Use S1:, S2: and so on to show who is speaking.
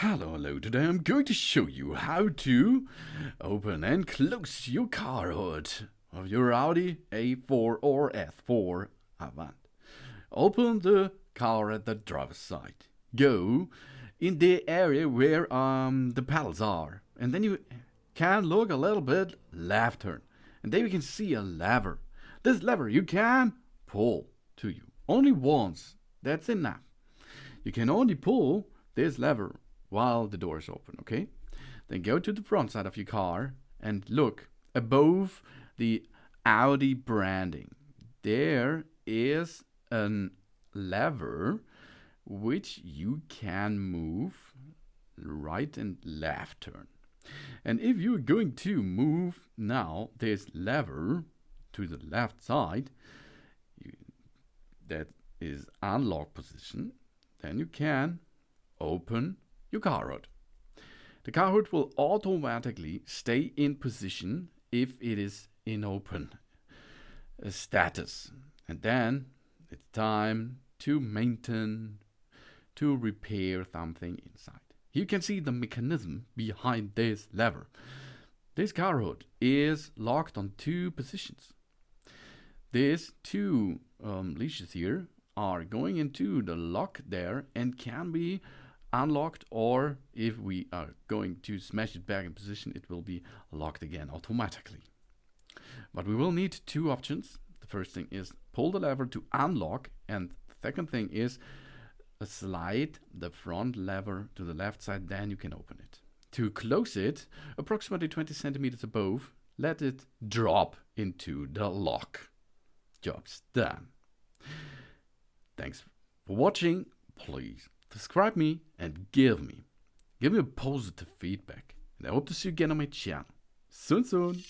S1: Hello, today I'm going to show you how to open and close your car hood of your Audi A4 or S4 Avant. Open the car at the driver's side. Go in the area where the pedals are, and then you can look a little bit left turn, and then you can see a lever. This lever you can pull to you only once. That's enough. You can only pull this lever while the door is open, okay? Then go to the front side of your car and look above the Audi branding. There is a lever which you can move right and left turn. And if you're going to move now this lever to the left side, that is unlock position, then you can open your car hood. The car hood will automatically stay in position if it is in open status. And then it's time to maintain, to repair something inside. You can see the mechanism behind this lever. This car hood is locked on two positions. These two leashes here are going into the lock there and can be unlocked, or if we are going to smash it back in position, it will be locked again automatically. But we will need two options. The first thing is pull the lever to unlock, and the second thing is slide the front lever to the left side, then you can open it. To close it, approximately 20 centimeters above, let it drop into the lock. Job's done. Thanks for watching. Please subscribe me and give me a positive feedback. And I hope to see you again on my channel soon.